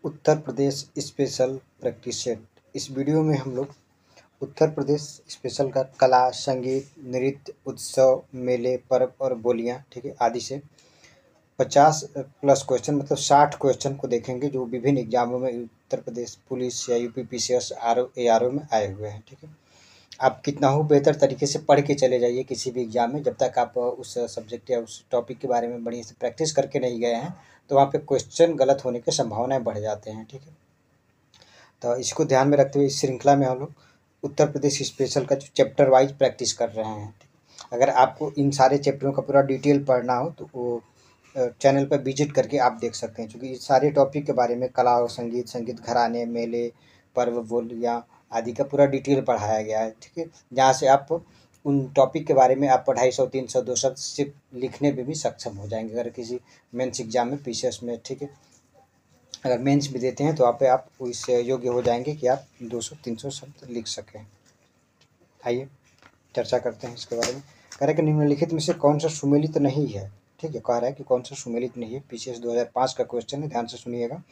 Uttar Pradesh special practice set. इस video में हम लोग उत्तर प्रदेश स्पेशल का कला, संगीत, नृत्य, उत्सव, मेले, पर्व और बोलियां, ठीक है, आदि से 50 प्लस क्वेश्चन मतलब 60 क्वेश्चन को देखेंगे जो विभिन्न एग्जामों में उत्तर प्रदेश पुलिस या यूपी पीसीएस ARO में आए हुए हैं। ठीक है, आप कितना हो बेहतर तरीके से पढ़ के चले जाइए किसी भी एग्जाम में। जब तक आप उस सब्जेक्ट या उस टॉपिक के बारे में बढ़िया से प्रैक्टिस करके नहीं गए हैं तो वहाँ पे क्वेश्चन गलत होने की संभावनाएं बढ़ जाते हैं। ठीक है, तो इसको ध्यान में रखते हुए इस श्रृंखला में हम लोग उत्तर प्रदेश स्पेशल का जो चैप्टर वाइज प्रैक्टिस कर रहे हैं। अगर आपको इन सारे चैप्टरों का पूरा डिटेल पढ़ना हो तो वो चैनल पर विजिट करके आप देख सकते हैं, क्योंकि इस सारे टॉपिक के बारे में कला और संगीत, संगीत घराने, मेले, पर्व, बोलियाँ आदि का पूरा डिटेल पढ़ाया गया है। ठीक है, जहाँ से आप उन टॉपिक के बारे में आप 250, 300, 200 सिर्फ लिखने में भी सक्षम हो जाएंगे अगर किसी मेंस एग्जाम में, पीसीएस में। ठीक है, अगर मेंस भी देते हैं तो आप इससे योग्य हो जाएंगे कि आप 200-300 शब्द लिख सकें। आइए चर्चा करते हैं इसके बारे में। कह रहे हैं कि निम्नलिखित में से कौन सा सुमेलित नहीं है। ठीक है, कह रहा है कि कौन सा सुमेलित नहीं है। पीसीएस 2005 का क्वेश्चन है, ध्यान से सुनिएगा। कह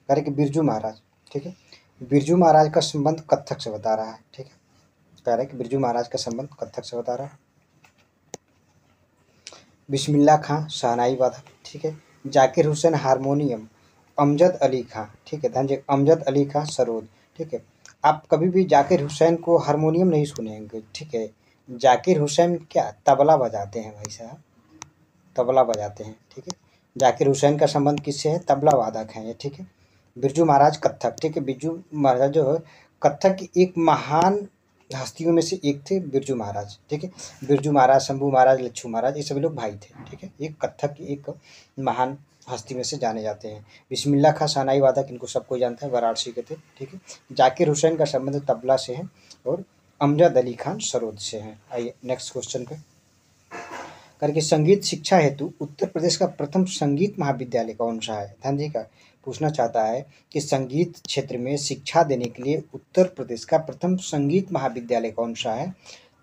रहे हैं कि बिरजू महाराज, ठीक है, बिरजू महाराज का संबंध कत्थक से बता रहा है। ठीक है, कह रहा है कि बिरजू महाराज का संबंध कत्थक से बता रहा है। बिस्मिल्लाह खां शहनाई वादक, ठीक है, जाकिर हुसैन हारमोनियम, अमजद अली खां, ठीक है, ध्यान से, अमजद अली खां सरोद। ठीक है, आप कभी भी जाकिर हुसैन को हारमोनियम नहीं सुनेंगे। ठीक है, जाकिर हुसैन क्या तबला बजाते हैं भाई साहब, तबला बजाते हैं। ठीक है, जाकिर हुसैन का संबंध किससे है? तबला वादक हैं ये। ठीक है, बिरजू महाराज कत्थक, ठीक है, बिरजू महाराज जो है कत्थक की एक महान हस्तियों में से एक थे बिरजू महाराज। ठीक है, बिरजू महाराज, शंभू महाराज, लच्छू महाराज, ये सभी लोग भाई थे। ठीक है, एक कत्थक की एक महान हस्ती में से जाने जाते हैं। बिस्मिल्लाह खां शहनाई वादक, इनको सबको जानता है, वाराणसी के थे। ठीक है, जाकिर हुसैन का संबंध तबला से है और अमजद अली खान सरोद से है। आइए नेक्स्ट क्वेश्चन पे। करके संगीत शिक्षा हेतु उत्तर प्रदेश का प्रथम संगीत महाविद्यालय कौन सा है? ध्यान दीजिएगा, पूछना चाहता है कि संगीत क्षेत्र में शिक्षा देने के लिए उत्तर प्रदेश का प्रथम संगीत महाविद्यालय कौन सा है?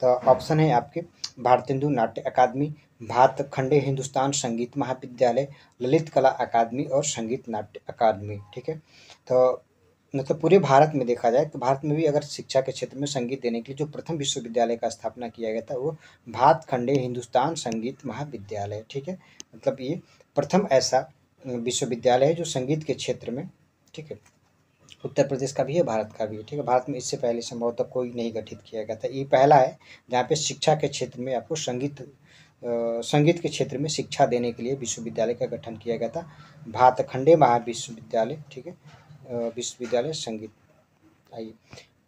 तो ऑप्शन है आपके भारतेंदु नाट्य अकादमी, भातखंडे हिंदुस्तान संगीत महाविद्यालय, ललित कला अकादमी और संगीत नाट्य अकादमी। ठीक है, तो मतलब पूरे भारत में देखा जाए तो भारत में भी अगर शिक्षा के क्षेत्र में संगीत देने के लिए जो प्रथम विश्वविद्यालय का स्थापना किया गया था वो भातखंडे हिंदुस्तान संगीत महाविद्यालय। ठीक है, मतलब ये प्रथम ऐसा विश्वविद्यालय है जो संगीत के क्षेत्र में, ठीक है, उत्तर प्रदेश का भी है, भारत का भी है। ठीक है, भारत में इससे पहले संभवतः कोई नहीं गठित किया गया था, ये पहला है जहाँ पे शिक्षा के क्षेत्र में आपको संगीत के क्षेत्र में शिक्षा देने के लिए विश्वविद्यालय का गठन किया गया था, भातखंडे महाविश्वविद्यालय। ठीक है, विश्वविद्यालय संगीत। आइए,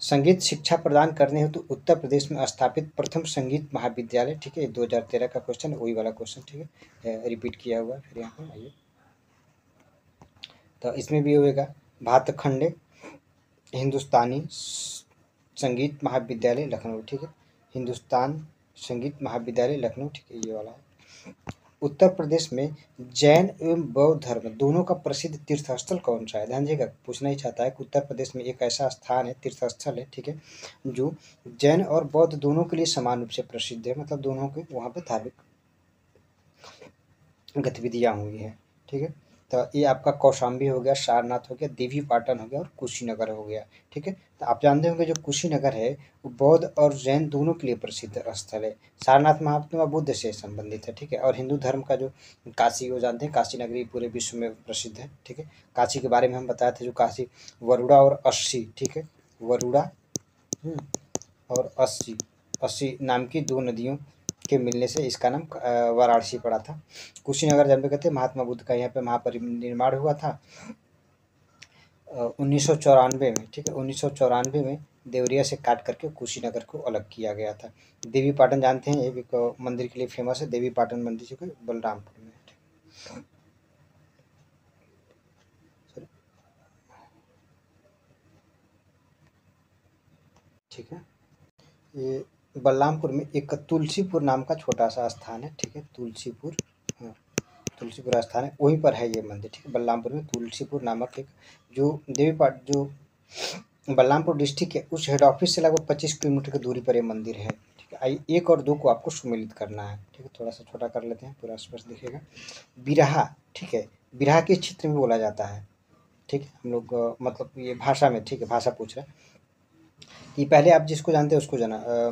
संगीत शिक्षा प्रदान करने हेतु उत्तर प्रदेश में स्थापित प्रथम संगीत महाविद्यालय। ठीक है, 2013 का क्वेश्चन, वही वाला क्वेश्चन। ठीक है, रिपीट किया हुआ है फिर यहाँ पे। आइए, तो इसमें भी होगा भातखंडे हिंदुस्तानी संगीत महाविद्यालय लखनऊ। ठीक है, हिंदुस्तान संगीत महाविद्यालय लखनऊ। ठीक है, ये वाला है। उत्तर प्रदेश में जैन एवं बौद्ध धर्म दोनों का प्रसिद्ध तीर्थस्थल कौन सा है? ध्यान दीजिएगा, पूछना ही चाहता है कि उत्तर प्रदेश में एक ऐसा स्थान है, तीर्थस्थल है, ठीक है, जो जैन और बौद्ध दोनों के लिए समान रूप से प्रसिद्ध है, मतलब दोनों के वहाँ पे धार्मिक गतिविधियाँ हुई हैं। ठीक है, तो ये आपका कौशाम्बी हो गया, सारनाथ हो गया, देवी पाटन हो गया और कुशीनगर हो गया। ठीक है, तो आप जानते होंगे जो कुशीनगर है वो बौद्ध और जैन दोनों के लिए प्रसिद्ध स्थल है। सारनाथ महात्मा बुद्ध से संबंधित है। ठीक है, और हिंदू धर्म का जो काशी, वो जानते हैं, काशी नगरी पूरे विश्व में प्रसिद्ध है। ठीक है, काशी के बारे में हम बताए थे, जो काशी वरुड़ा और अस्सी, ठीक है, वरुड़ा और अस्सी, अस्सी नाम की दो नदियों के मिलने से इसका नाम वाराणसी पड़ा था। कुशीनगर जब कहते हैं महात्मा बुद्ध का यहाँ पे महापरिनिर्वाण हुआ था 1994 में। ठीक है, 1994 में देवरिया से काट करके कुशीनगर को अलग किया गया था। देवी पाटन जानते हैं, ये भी मंदिर के लिए फेमस है, देवी पाटन मंदिर जो कि बलरामपुर में है। ठीक है, ये बलरामपुर में एक तुलसीपुर नाम का छोटा सा स्थान है। ठीक है, तुलसीपुर, हाँ, तुलसीपुर स्थान है, वहीं पर है ये मंदिर। ठीक है, बलरामपुर में तुलसीपुर नामक एक जो जो बलरामपुर डिस्ट्रिक्ट है उस हेड ऑफिस से लगभग 25 किलोमीटर की दूरी पर ये मंदिर है। ठीक है, आइए 1 और 2 को आपको सुमेलित करना है। ठीक है, थोड़ा सा छोटा कर लेते हैं, पूरा स्पष्ट दिखेगा। बिरहा, ठीक है, बिरहा किस क्षेत्र में बोला जाता है? ठीक है, हम लोग मतलब ये भाषा में, ठीक है, भाषा पूछ रहे हैं कि पहले आप जिसको जानते हैं उसको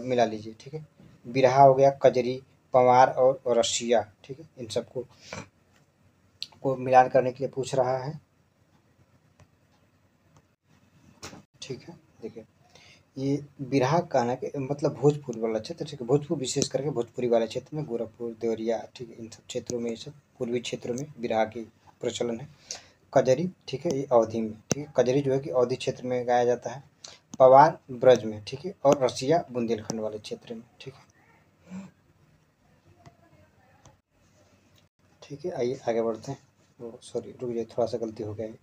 मिला लीजिए, ठीक है। बिरहा हो गया, कजरी, पंवार और रसिया, ठीक है, इन सबको को मिलान करने के लिए पूछ रहा है, ठीक है। देखिए, ये बिरहा का ना कि मतलब भोजपुर वाला क्षेत्र, ठीक है, भोजपुर विशेष करके भोजपुरी वाले क्षेत्र में गोरखपुर, देवरिया, ठीक है, इन सब क्षेत्रों में, ये सब पूर्वी क्षेत्रों में बिरहा की प्रचलन है। कजरी, ठीक है, ये अवधि में, ठीक है, कजरी जो है कि अवधि क्षेत्र में गाया जाता है। पवार ब्रज में, ठीक है, और रसिया बुंदेलखंड वाले क्षेत्र में, ठीक है। ठीक है, आइए आगे बढ़ते हैं। वो सॉरी, रुक जाइए, थोड़ा सा गलती हो गया है,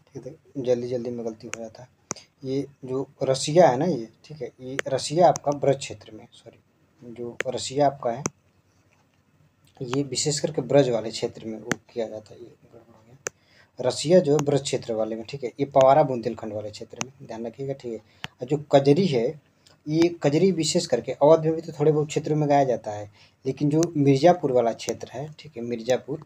ठीक है, जल्दी जल्दी में गलती हो जाता है। ये जो रसिया है ना, ये ठीक है, ये रसिया आपका ब्रज क्षेत्र में, सॉरी, जो रसिया आपका है ये विशेष करके ब्रज वाले क्षेत्र में वो किया जाता है। ये गड़बड़ हो गया, रसिया जो है ब्रज क्षेत्र वाले में, ठीक है। ये पवारा बुंदेलखंड वाले क्षेत्र में, ध्यान रखिएगा, ठीक है। और जो कजरी है, ये कजरी विशेष करके अवध में भी तो थोड़े बहुत क्षेत्रों में गाया जाता है, लेकिन जो मिर्ज़ापुर वाला क्षेत्र है, ठीक है, मिर्ज़ापुर,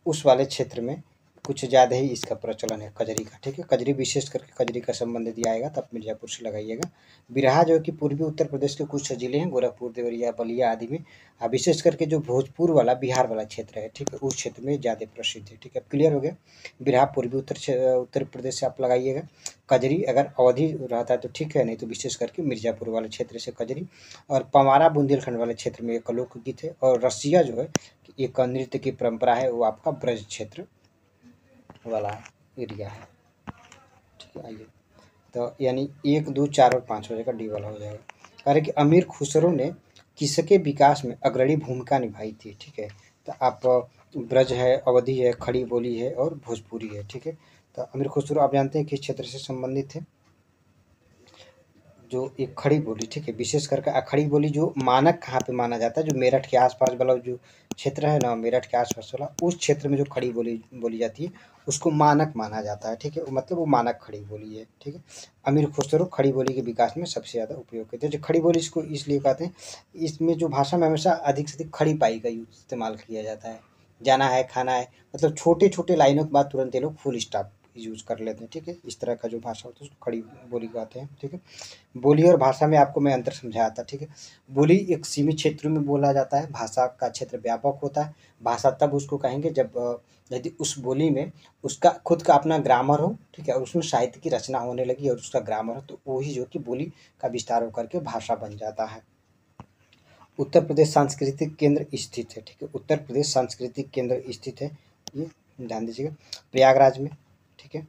उस वाले क्षेत्र में कुछ ज़्यादा ही इसका प्रचलन है कजरी का, ठीक है। कजरी विशेष करके कजरी का संबंध यदि आएगा तो आप मिर्ज़ापुर से लगाइएगा। बिरहा जो है कि पूर्वी उत्तर प्रदेश के कुछ ज़िले हैं, गोरखपुर, देवरिया, बलिया आदि में, विशेष करके जो भोजपुर वाला बिहार वाला क्षेत्र है, ठीक है, उस क्षेत्र में ज़्यादा प्रसिद्ध है, ठीक है। क्लियर हो गया। बिरहा पूर्वी उत्तर प्रदेश से आप लगाइएगा। कजरी अगर अवधि रहता है तो ठीक है, नहीं तो विशेष करके मिर्ज़ापुर वाले क्षेत्र से कजरी। और पवारा बुंदेलखंड वाले क्षेत्र में एक लोकगीत है। और रसिया जो है एक नृत्य की परंपरा है, वो आपका ब्रज क्षेत्र वाला एरिया है, ठीक है। आइए, तो यानी 1, 2, 4 और 5 हो जाएगा, डी वाला हो जाएगा। कह रहे कि अमीर खुसरो ने किसके विकास में अग्रणी भूमिका निभाई थी, ठीक है। तो आप ब्रज है, अवधि है, खड़ी बोली है और भोजपुरी है, ठीक है। तो अमीर खुसरो आप जानते हैं किस क्षेत्र से संबंधित है, जो एक खड़ी बोली, ठीक है, विशेष करके खड़ी बोली जो मानक कहाँ पे माना जाता है, जो मेरठ के आसपास वाला जो क्षेत्र है ना, मेरठ के आसपास वाला उस क्षेत्र में जो खड़ी बोली बोली जाती है उसको मानक माना जाता है, ठीक है, मतलब वो मानक खड़ी बोली है, ठीक है। अमीर खुसरो खड़ी बोली के विकास में सबसे ज़्यादा उपयोग करते हैं। जो खड़ी बोली इसको इसलिए कहते हैं, इसमें जो भाषा में हमेशा अधिक से अधिक खड़ी पाई का इस्तेमाल किया जाता है। जाना है, खाना है, मतलब छोटे छोटे लाइनों के बाद तुरंत ये लोग फुल स्टॉप यूज़ कर लेते हैं, ठीक है। इस तरह का जो भाषा होता है उसको खड़ी बोली कहते हैं, ठीक है। बोली और भाषा में आपको मैं अंतर समझाया था, ठीक है। बोली एक सीमित क्षेत्र में बोला जाता है, भाषा का क्षेत्र व्यापक होता है। भाषा तब उसको कहेंगे जब यदि उस बोली में उसका खुद का अपना ग्रामर हो, ठीक है, और उसमें साहित्य की रचना होने लगी और उसका ग्रामर हो, तो वही जो कि बोली का विस्तार होकर के भाषा बन जाता है। उत्तर प्रदेश सांस्कृतिक केंद्र स्थित है, ठीक है, उत्तर प्रदेश सांस्कृतिक केंद्र स्थित है, ये ध्यान दीजिएगा, प्रयागराज में, ठीक है,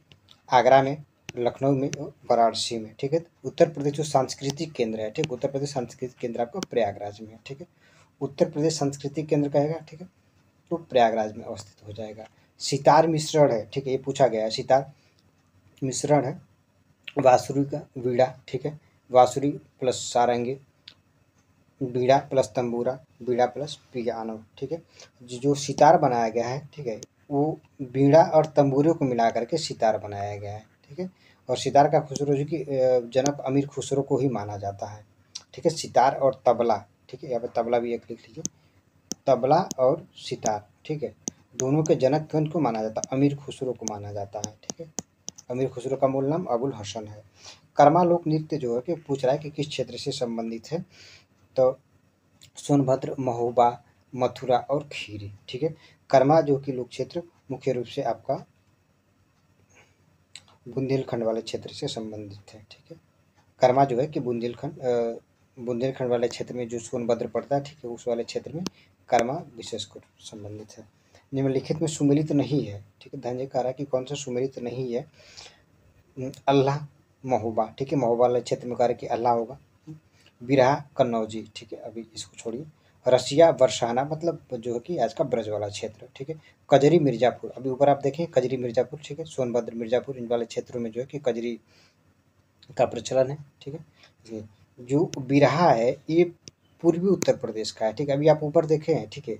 आगरा में, लखनऊ में और वाराणसी में, ठीक है। उत्तर प्रदेश जो सांस्कृतिक केंद्र है, ठीक, उत्तर प्रदेश सांस्कृतिक केंद्र आपका प्रयागराज में है, ठीक है। उत्तर प्रदेश सांस्कृतिक केंद्र कहेगा, ठीक है, तो प्रयागराज में अवस्थित हो जाएगा। सितार मिश्रण है, ठीक है, ये पूछा गया है, सितार मिश्रण है, बांसुरी का वीणा, ठीक है, बांसुरी प्लस सारंगी, बीड़ा प्लस तंबूरा, बीड़ा प्लस पियानो, ठीक है। जो सितार बनाया गया है, ठीक है, वो बीड़ा और तंबूरे को मिला करके सितार बनाया गया है, ठीक है। और सितार का खुसरो जो कि जनक अमीर खुसरो को ही माना जाता है, ठीक है। सितार और तबला, ठीक है, यहाँ पे तबला भी एक लिख लीजिए, तबला और सितार, ठीक है, दोनों के जनक कौन को माना जाता है, अमीर खुसरो को माना जाता है, ठीक है। अमीर खुसरो का मूल नाम अबुल हसन है। कर्मा लोक नृत्य जो है कि पूछ रहा है कि किस क्षेत्र से संबंधित है, तो सोनभद्र, महोबा, मथुरा और खीरी, ठीक है। कर्मा जो कि लोक क्षेत्र मुख्य रूप से आपका बुंदेलखंड वाले क्षेत्र से संबंधित है, ठीक है। कर्मा जो है कि बुंदेलखंड वाले क्षेत्र में जो सोनभद्र पड़ता है, ठीक है, उस वाले क्षेत्र में कर्मा विशेष कर संबंधित है। निम्नलिखित में सुमिलित नहीं है, ठीक है, ध्यान कह रहा है कि कौन सा सुमिलित नहीं है, अल्लाह, महोबा, ठीक है, महोबा वाले क्षेत्र में कह रहा है कि अल्लाह होगा। बिरहा कन्नौजी, ठीक है, अभी इसको छोड़िए। रसिया बरसाना मतलब जो है कि आज का ब्रज वाला क्षेत्र, ठीक है। कजरी मिर्ज़ापुर, अभी ऊपर आप देखें कजरी मिर्ज़ापुर, ठीक है, सोनभद्र, मिर्ज़ापुर, इन वाले क्षेत्रों में जो है कि कजरी का प्रचलन है, ठीक है। जी, जो बिरहा है ये पूर्वी उत्तर प्रदेश का है, ठीक है। अभी आप ऊपर देखे हैं, ठीक है,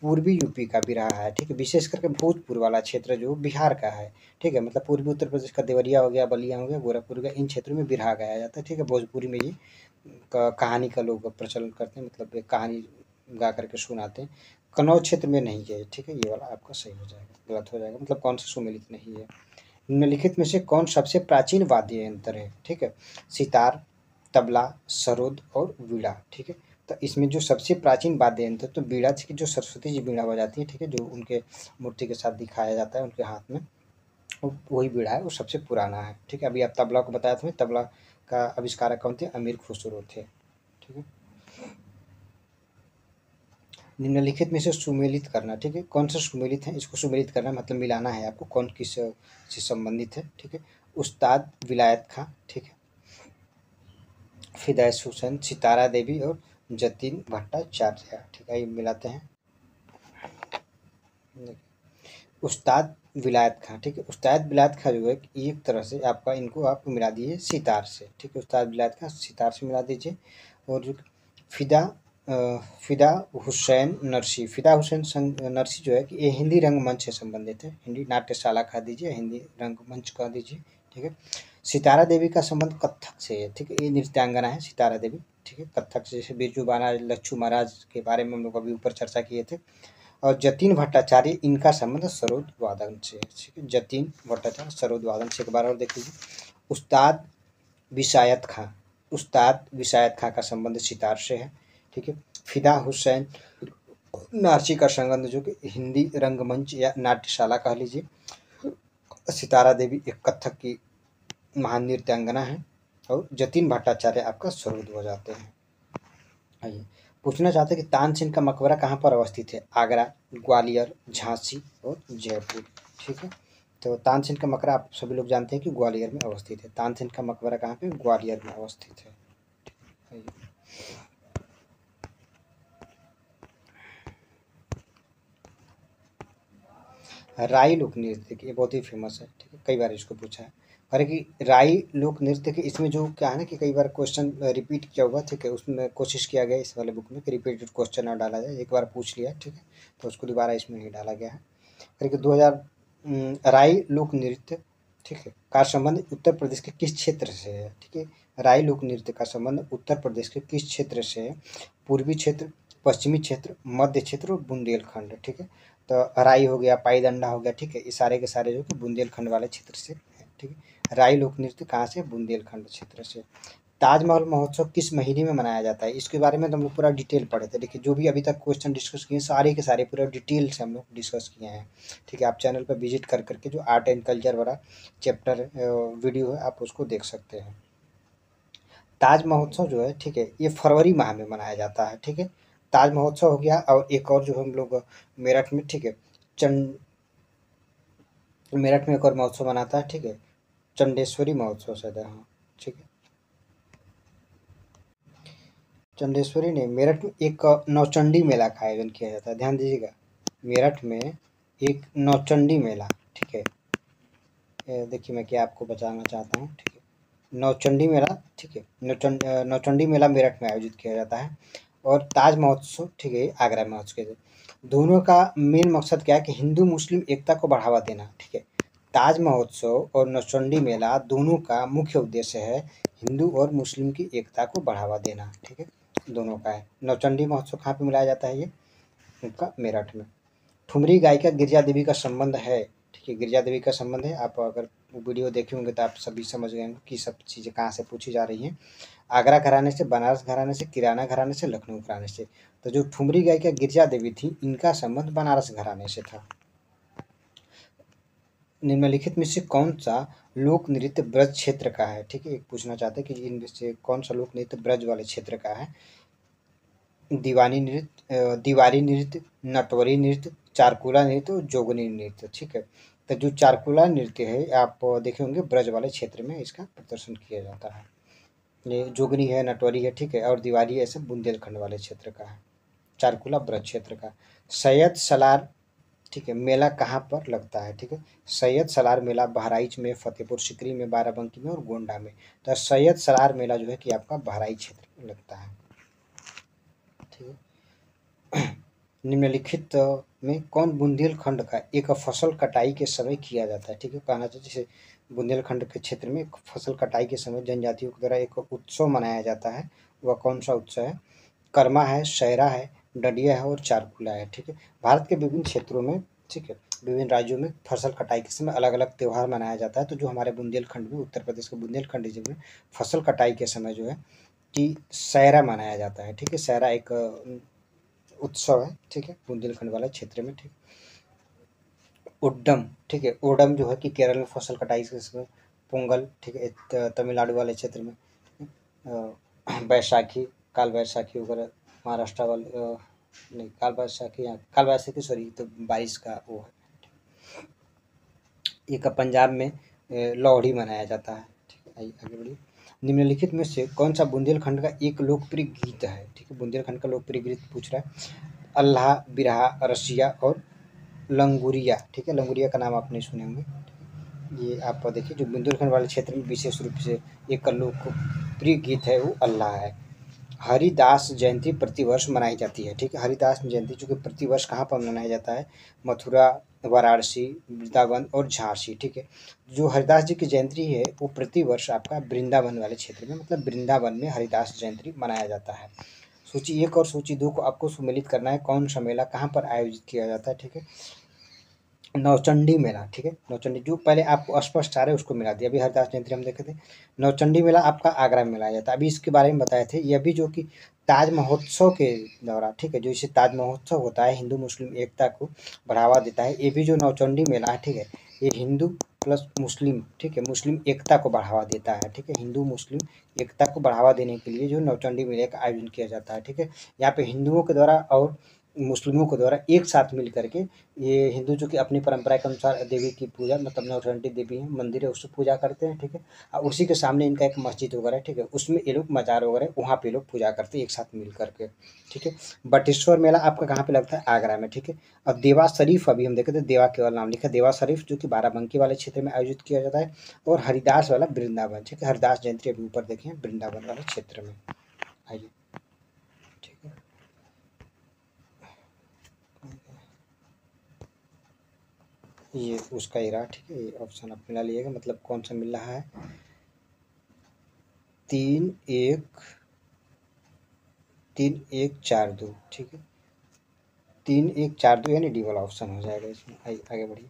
पूर्वी यूपी का बिरहा है, ठीक है, विशेष करके भोजपुर वाला क्षेत्र जो बिहार का है, ठीक है, मतलब पूर्वी उत्तर प्रदेश का देवरिया हो गया, बलिया हो गया, गोरखपुर हो गया, इन क्षेत्रों में बिरहा गाया जाता है, ठीक है। भोजपुरी में ये कहानी का लोग प्रचलन करते हैं, मतलब एक कहानी गा करके सुनाते हैं। कन्नौज क्षेत्र में नहीं है, ठीक है, ये वाला आपका सही हो जाएगा, गलत हो जाएगा, मतलब कौन सा सुमेलित नहीं है। निम्नलिखित में से कौन सबसे प्राचीन वाद्य यंत्र है? ठीक है, सितार, तबला, सरोद और वीणा। ठीक है, तो इसमें जो सबसे प्राचीन वाद्य यंत्र तो वीणा थी, जो सरस्वती जी वीणा बजाती है, ठीक है, जो उनके मूर्ति के साथ दिखाया जाता है उनके हाथ में, वही वीणा है, वो सबसे पुराना है। ठीक है, अभी आप तबला को बताया था, तबला का आविष्कारक कौन थे? अमीर खुसरो थे। ठीक है, निम्नलिखित में से सुमेलित करना। ठीक है, कौन सा सुमेलित है? इसको सुमेलित करना मतलब मिलाना है आपको, कौन किस से संबंधित है। ठीक है, उस्ताद विलायत खां, ठीक है, फिदायत हुसैन, सितारा देवी और जतीन भट्टाचार्य। ठीक है, ये मिलाते हैं। उस्ताद विलायत खां, ठीक है, उस्ताद विलायत खां जो है एक तरह से आपका, इनको आप मिला दीजिए सितार से। ठीक है, उस्ताद विलायत खां सितार से मिला दीजिए। और जो फिदा फिदा हुसैन नरसी, फिदा हुसैन नरसी जो है कि ये हिंदी रंगमंच से संबंधित है, हिंदी नाट्यशाला कह दीजिए, हिंदी रंगमंच कह दीजिए। ठीक है, सितारा देवी का संबंध कत्थक से है। ठीक है, ये नृत्यांगना है सितारा देवी। ठीक है, कत्थक से, जैसे बिरजू महाराज, लच्छू महाराज के बारे में हम लोग अभी ऊपर चर्चा किए थे। और जतीन भट्टाचार्य, इनका संबंध सरोद वादन से है। ठीक है, जतीन भट्टाचार्य सरोद वादन से। एक बार और देख लीजिए, उस्ताद विशायत खां, उस्ताद विशायत खां का संबंध सितार से है। ठीक है, फिदा हुसैन नारसी का संबंध जो कि हिंदी रंगमंच या नाट्यशाला कह लीजिए। सितारा देवी एक कत्थक की महान नृत्यांगना है। और जतीन भट्टाचार्य आपका सरोद बजाते हैं। आइए, पूछना चाहते हैं कि तानसेन का मकबरा कहाँ पर अवस्थित है? आगरा, ग्वालियर, झांसी और जयपुर। ठीक है, तो तानसेन का मकबरा आप सभी लोग जानते हैं कि ग्वालियर में अवस्थित है। तानसेन का मकबरा कहाँ पे? ग्वालियर में अवस्थित है। आइए, राई लोक नृत्य, ये बहुत ही फेमस है। ठीक है, कई बार इसको पूछा है। अरे कि राई लोक नृत्य के, इसमें जो क्या है ना कि कई बार क्वेश्चन रिपीट किया हुआ। ठीक है, उसमें कोशिश किया गया इस वाले बुक में कि रिपीटेड क्वेश्चन ना डाला जाए, एक बार पूछ लिया। ठीक है, तो उसको दोबारा इसमें नहीं डाला गया है। अरे कि 2000 राई लोक नृत्य, ठीक है, का संबंध उत्तर प्रदेश के किस क्षेत्र से है? ठीक है, राई लोक नृत्य का संबंध उत्तर प्रदेश के किस क्षेत्र से है? पूर्वी क्षेत्र, पश्चिमी क्षेत्र, मध्य क्षेत्र और बुंदेलखंड। ठीक है, तो राई हो गया, पाईदंडा हो गया। ठीक है, ये सारे के सारे जो कि बुंदेलखंड वाले क्षेत्र से है। ठीक है, राई लोक नृत्य कहाँ से? बुंदेलखंड क्षेत्र से। ताजमहल महोत्सव किस महीने में मनाया जाता है? इसके बारे में तो हम लोग पूरा डिटेल पढ़े थे। देखिए, जो भी अभी तक क्वेश्चन डिस्कस किए सारे के सारे पूरा डिटेल से हम लोग डिस्कस किए हैं। ठीक है, आप चैनल पर विजिट कर करके जो आर्ट एंड कल्चर वाला चैप्टर वीडियो है, आप उसको देख सकते हैं। ताज महोत्सव जो है, ठीक है, ये फरवरी माह में मनाया जाता है। ठीक है, ताज महोत्सव हो गया। और एक और जो हम लोग मेरठ में, ठीक है, चंड मेरठ में एक और महोत्सव मनाता है। ठीक है, चंडेश्वरी महोत्सव शायद है, हाँ। ठीक है, चंडेश्वरी नहीं, मेरठ में एक नौचंडी मेला का आयोजन किया जाता है, ध्यान दीजिएगा। मेरठ में एक नौचंडी मेला, ठीक है, देखिए मैं क्या आपको बताना चाहता हूँ। ठीक है, नौचंडी मेला, ठीक है, नौचंडी मेला मेरठ में आयोजित किया जाता है। और ताज महोत्सव, ठीक है, आगरा में महोत्सव किया जाता है। दोनों का मेन मकसद क्या है कि हिंदू मुस्लिम एकता को बढ़ावा देना। ठीक है, ताज महोत्सव और नौचंडी मेला दोनों का मुख्य उद्देश्य है हिंदू और मुस्लिम की एकता को बढ़ावा देना। ठीक है, दोनों का है। नौचंडी महोत्सव कहाँ पे मनाया जाता है? ये उनका मेरठ में। ठुमरी गायिका गिरिजा देवी का संबंध है। ठीक है, गिरिजा देवी का संबंध है। आप अगर वीडियो देखे होंगे तो आप सभी समझ गए होंगे कि सब चीज़ें कहाँ से पूछी जा रही हैं। आगरा घराने से, बनारस घराने से, किराना घराने से, लखनऊ घराने से। तो जो ठुमरी गायिका गिरिजा देवी थी, इनका संबंध बनारस घराने से था। निम्नलिखित में से कौन सा लोक नृत्य ब्रज क्षेत्र का है? ठीक है, एक पूछना चाहते हैं कि इनमें से कौन सा लोक नृत्य ब्रज वाले क्षेत्र का है? दीवानी नृत्य, दीवारी नृत्य, नटवरी नृत्य, चारकुला नृत्य और जोगनी नृत्य। ठीक है, तो जो चारकुला नृत्य है, आप देखे होंगे ब्रज वाले क्षेत्र में इसका प्रदर्शन किया जाता है। ये जोगनी है, नटवरी है, ठीक है, और दीवारी है, ऐसे बुंदेलखंड वाले क्षेत्र का है। चारकुला ब्रज क्षेत्र का। सैयद सलार, ठीक है, मेला कहाँ पर लगता है? ठीक है, सैयद सलार मेला बहराइच में, फतेहपुर सिकरी में, बाराबंकी में और गोंडा में। तो सैयद सलार मेला जो है कि आपका बहराइच क्षेत्र में लगता है। ठीक है, निम्नलिखित में कौन बुंदेलखंड का एक फसल कटाई के समय किया जाता है? ठीक है, कहना चाहिए जैसे बुंदेलखंड के क्षेत्र में फसल कटाई के समय जनजातियों के द्वारा एक उत्सव मनाया जाता है। वह कौन सा उत्सव है? कर्मा है, सैरा है, डडिया है और चारकुला है। ठीक है, भारत के विभिन्न क्षेत्रों में ठीक है। विभिन्न राज्यों में फसल कटाई के समय अलग अलग त्यौहार मनाया जाता है। तो जो हमारे बुंदेलखंड में, उत्तर प्रदेश के बुंदेलखंड रीजन में फसल कटाई के समय जो है कि सैरा मनाया जाता है। ठीक है, सैरा एक उत्सव है। ठीक है, बुंदेलखंड वाले क्षेत्र में। ठीक, ओडम, ठीक है, ओडम जो है कि केरल में फसल कटाई के समय, पोंगल, ठीक है, तमिलनाडु वाले क्षेत्र में, बैसाखी, काल बैसाखी वगैरह महाराष्ट्र वाले, नहीं काल बैसाखी, यहाँ काल बैसाखी सॉरी तो बारिश का वो है। एक पंजाब में लोहड़ी मनाया जाता है। ठीक है, आइए आगे बढ़िए। निम्नलिखित में से कौन सा बुंदेलखंड का एक लोकप्रिय गीत है? ठीक है, बुंदेलखंड का लोकप्रिय गीत पूछ रहा है। अल्लाह, बिरहा, रसिया और लंगूरिया। ठीक है, लंगूरिया का नाम आपने सुने होंगे। ये आप देखिए, जो बुंदेलखंड वाले क्षेत्र में विशेष रूप से एक लोकप्रिय गीत है वो अल्लाह है। हरिदास जयंती प्रतिवर्ष मनाई जाती है। ठीक है, हरिदास जयंती जो कि प्रतिवर्ष कहाँ पर मनाया जाता है? मथुरा, वाराणसी, वृंदावन और झांसी। ठीक है, जो हरिदास जी की जयंती है वो प्रतिवर्ष आपका वृंदावन वाले क्षेत्र में, मतलब वृंदावन में हरिदास जयंती मनाया जाता है। सूची 1 और सूची 2 को आपको सम्मिलित करना है। कौन सा मेला कहाँ पर आयोजित किया जाता है? ठीक है, नौचंडी मेला। ठीक है, नौचंडी जो पहले आपको स्पष्ट आ रहा है उसको मिला दिया। अभी हरदास जयंती हम देखे थे। नौचंडी मेला आपका आगरा में मनाया जाता है। अभी इसके बारे में बताए थे। ये भी जो कि ताज महोत्सव के दौरान, ठीक है, जो इसे ताज महोत्सव होता है, हिंदू मुस्लिम एकता को बढ़ावा देता है। ये भी जो नौचंडी मेला है, ठीक है, ये हिंदू प्लस मुस्लिम, ठीक है, मुस्लिम एकता को बढ़ावा देता है। ठीक है, हिंदू मुस्लिम एकता को बढ़ावा देने के लिए जो नौचंडी मेले का आयोजन किया जाता है। ठीक है, यहाँ पे हिंदुओं के द्वारा और मुस्लिमों के द्वारा एक साथ मिल करके, ये हिंदू जो कि अपनी परंपरा के अनुसार देवी की पूजा, मतलब नौचंडी देवी है, मंदिर है, उससे पूजा करते हैं। ठीक है, और उसी के सामने इनका एक मस्जिद वगैरह है। ठीक है, उसमें ये लोग मजार वगैरह वहाँ पे लोग पूजा करते हैं एक साथ मिल करके। ठीक है, बटेश्वर मेला आपका कहाँ पे लगता है? आगरा में। ठीक है, और देवा शरीफ अभी हम देखे थे, देवा केवल नाम लिखा, देवा शरीफ जो कि बाराबंकी वाले क्षेत्र में आयोजित किया जाता है। और हरिदास वाला वृंदावन। ठीक है, हरिदास जयंती अभी ऊपर देखें वृंदावन वाले क्षेत्र में। आइए, ठीक है, ये उसका ही रहा। ठीक है, ये ऑप्शन आप मिला लीजिएगा, मतलब कौन सा मिल रहा है? 3-1-4-2। ठीक है, 3-1-4-2 यानी डी वाला ऑप्शन हो जाएगा इसमें। आइए आगे बढ़िए।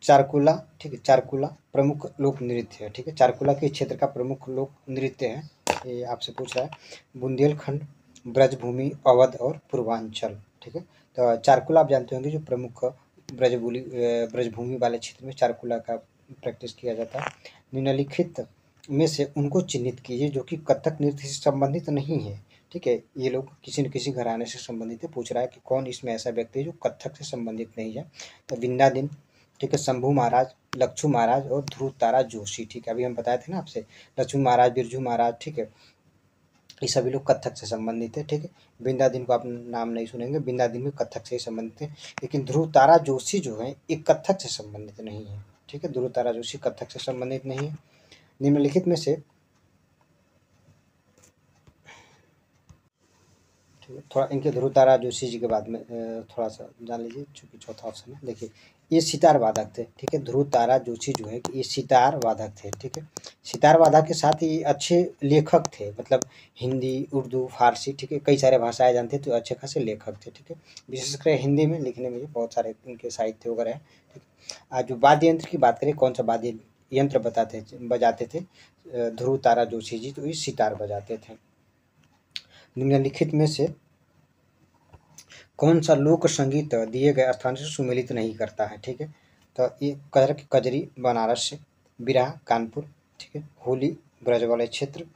चारकुला, ठीक है, चारकुला प्रमुख लोक नृत्य है। ठीक है, चारकुला के क्षेत्र का प्रमुख लोक नृत्य है। ये आपसे पूछ रहा है बुंदेलखंड, ब्रजभूमि, अवध और पूर्वांचल। ठीक है, तो चारकुला आप जानते होंगे, जो प्रमुख ब्रजभूमि वाले क्षेत्र में चारकुला का प्रैक्टिस किया जाता है। निम्नलिखित में से उनको चिन्हित कीजिए जो कि कथक नृत्य से संबंधित नहीं है। ठीक है, ये लोग किसी न किसी घराने से संबंधित है। पूछ रहा है कि कौन इसमें ऐसा व्यक्ति है जो कथक से संबंधित नहीं है? तो विंध्यादिन, ठीक है, शंभू महाराज, लक्ष्मू महाराज और ध्रुव तारा जोशी। ठीक है, अभी हम बताए थे ना आपसे, लक्ष्मू महाराज, बिरजू महाराज, ठीक है, ये सभी लोग कथक से संबंधित है। ठीक है, बिंदादिन को आप नाम नहीं सुनेंगे, बिंदादिन भी कथक से ही संबंधित है। लेकिन ध्रुव तारा जोशी जो है ये कथक से संबंधित नहीं है। ठीक है, ध्रुव तारा जोशी कथक से संबंधित नहीं है। निम्नलिखित में से, ठीक है, थोड़ा इनके ध्रुव तारा जोशी जी के बाद में थोड़ा सा जान लीजिए, चूँकि चौथा ऑप्शन है। देखिए, ये सितार वादक थे। ठीक है, ध्रुव तारा जोशी जो है कि ये सितार वादक थे। ठीक है, सितार वादक के साथ ही अच्छे लेखक थे, मतलब हिंदी, उर्दू, फारसी, ठीक है, कई सारे भाषाएं जानते थे, तो अच्छे खासे लेखक थे। ठीक है, विशेषकर हिंदी में लिखने में बहुत सारे इनके साहित्य वगैरह हैं। ठीक है, आज जो वाद्य यंत्र की बात करें, कौन सा वाद्य यंत्र बजाते थे ध्रुव तारा जोशी जी? तो ये सितार बजाते थे। निम्नलिखित में से कौन सा लोक संगीत दिए गए स्थान से सुमेलित नहीं करता है? ठीक है, तो ये कजरी बनारस से, बिरहा कानपुर, ठीक है, होली ब्रज वाले क्षेत्र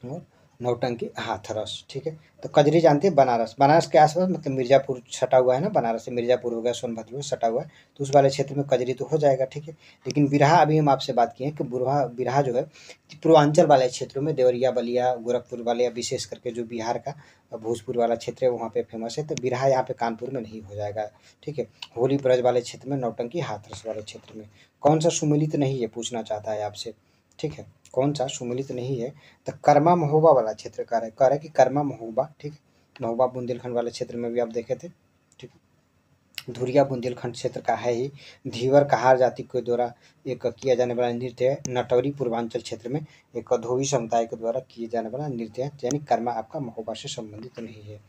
और नौटंकी हाथरस। ठीक है, तो कजरी जानते हैं बनारस, बनारस के आसपास, मतलब मिर्जापुर सटा हुआ है ना, बनारस से मिर्जापुर हो गया, सोनभद्र में सटा हुआ है, तो उस वाले क्षेत्र में कजरी तो हो जाएगा। ठीक है, लेकिन बिरहा अभी हम आपसे बात किए हैं कि बिरहा जो है पूर्वांचल वाले क्षेत्रों में, देवरिया, बलिया, गोरखपुर वाले, विशेष करके जो बिहार का भोजपुर वाला क्षेत्र है वहाँ पे फेमस है। तो बिरहा यहाँ पे कानपुर में नहीं हो जाएगा। ठीक है, होली ब्रज वाले क्षेत्र में, नौटंकी हाथरस वाले क्षेत्र में। कौन सा सुमिलित नहीं है पूछना चाहता है आपसे? ठीक है, कौन सा सुमिलित नहीं है? तो कर्मा महोबा वाला क्षेत्र कह रहा है कि कर्मा महोबा, ठीक है, महोबा बुंदेलखंड वाले क्षेत्र में भी आप देखे थे। ठीक है, धुरिया बुंदेलखंड क्षेत्र का है ही। धीवर कहार जाति के द्वारा एक किया जाने वाला नृत्य है। नटौरी पूर्वांचल क्षेत्र में एक धोबी समुदाय के द्वारा किए जाने वाला नृत्य है, यानी कर्मा आपका महोबा से संबंधित नहीं है।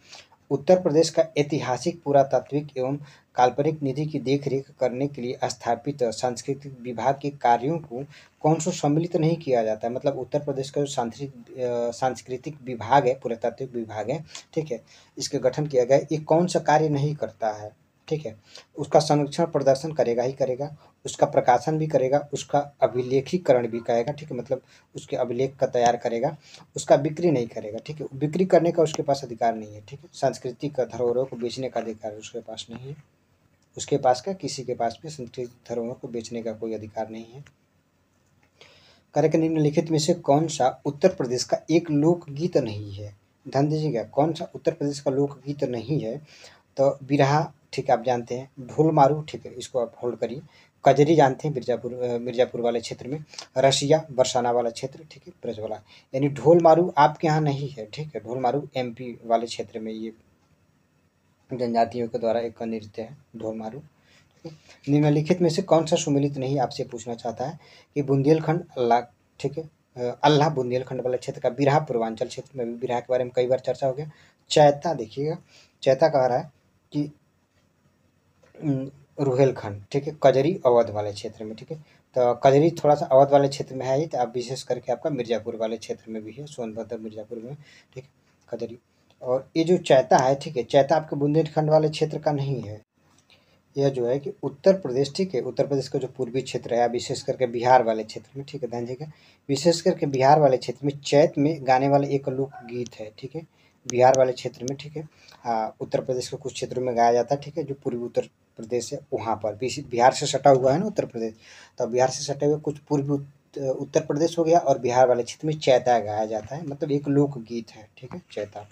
उत्तर प्रदेश का ऐतिहासिक, पुरातात्विक एवं काल्पनिक निधि की देखरेख करने के लिए स्थापित सांस्कृतिक विभाग के कार्यों को कौन सा सम्मिलित नहीं किया जाता है? मतलब उत्तर प्रदेश का जो सांस्कृतिक विभाग है, पुरातात्विक विभाग है, ठीक है, इसके गठन किया गया है, ये कौन सा कार्य नहीं करता है? ठीक है, उसका संरक्षण प्रदर्शन करेगा ही करेगा, उसका प्रकाशन भी करेगा, उसका अभिलेखीकरण भी करेगा, ठीक है, मतलब उसके अभिलेख का तैयार करेगा, उसका बिक्री नहीं करेगा, ठीक है, बिक्री करने का उसके पास अधिकार नहीं है, ठीक है, सांस्कृतिक धरोहरों को बेचने का अधिकार उसके पास नहीं है, उसके पास का किसी के पास भी सांस्कृतिक धरोहरों को बेचने का कोई अधिकार नहीं है। कार्य के निम्नलिखित में से कौन सा उत्तर प्रदेश का एक लोकगीत नहीं है? ध्यान दीजिएगा, कौन सा उत्तर प्रदेश का लोकगीत नहीं है? तो बिरहा, ठीक है, आप जानते हैं। ढोल मारू, ठीक है, इसको आप होल्ड करिए। कजरी जानते हैं, मिर्जापुर वाले क्षेत्र में। रसिया बरसाना वाला क्षेत्र, ठीक है, ब्रज वाला। यानी ढोल मारू आपके यहाँ नहीं है, ठीक है, ढोल मारू एमपी वाले क्षेत्र में ये जनजातियों के द्वारा एक नृत्य है, ढोल मारू। निम्नलिखित में से कौन सा सुमेलित नहीं, आपसे पूछना चाहता है कि बुंदेलखंड अल्लाह, ठीक है, अल्लाह बुंदेलखंड वाला क्षेत्र का। बिरहा पूर्वांचल क्षेत्र में, बिरहा के बारे में कई बार चर्चा हो गया। चैता देखिएगा, चैता कह रहा है कि रुहेलखंड, ठीक है, कजरी अवध वाले क्षेत्र में, ठीक है, तो कजरी थोड़ा सा अवध वाले क्षेत्र में है ही, तो आप विशेष करके आपका मिर्जापुर वाले क्षेत्र में भी है, सोनभद्र मिर्जापुर में, ठीक है, कजरी। और ये जो चैता है, ठीक है, चैता आपके बुंदेलखंड वाले क्षेत्र का नहीं है। यह जो है कि उत्तर प्रदेश, ठीक है, उत्तर प्रदेश का जो पूर्वी क्षेत्र है, विशेष करके बिहार वाले क्षेत्र में, ठीक है, ध्यान दीजिएगा, विशेष करके बिहार वाले क्षेत्र में चैत में गाने वाले एक लोकगीत है, ठीक है, बिहार वाले क्षेत्र में, ठीक है। उत्तर प्रदेश के कुछ क्षेत्रों में गाया जाता है, ठीक है, जो पूर्वी उत्तर प्रदेश है वहाँ पर, बिहार से सटा हुआ है ना उत्तर प्रदेश, तो बिहार से सटे हुए कुछ पूर्वी उत्तर प्रदेश हो गया, और बिहार वाले क्षेत्र में चैता गाया जाता है, मतलब एक लोकगीत है, ठीक है, चैता।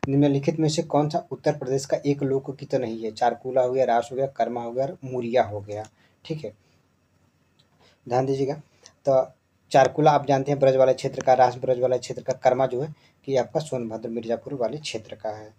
निम्नलिखित में से कौन सा उत्तर प्रदेश का एक लोकगीत नहीं है? चारकुला हो गया, रास हो गया, कर्मा हो गया और मुरिया हो गया, ठीक है, ध्यान दीजिएगा। तो चारकुला आप जानते हैं ब्रज वाले क्षेत्र का, रास ब्रज वाले क्षेत्र का, कर्मा जो है कि आपका सोनभद्र मिर्जापुर वाले क्षेत्र का है।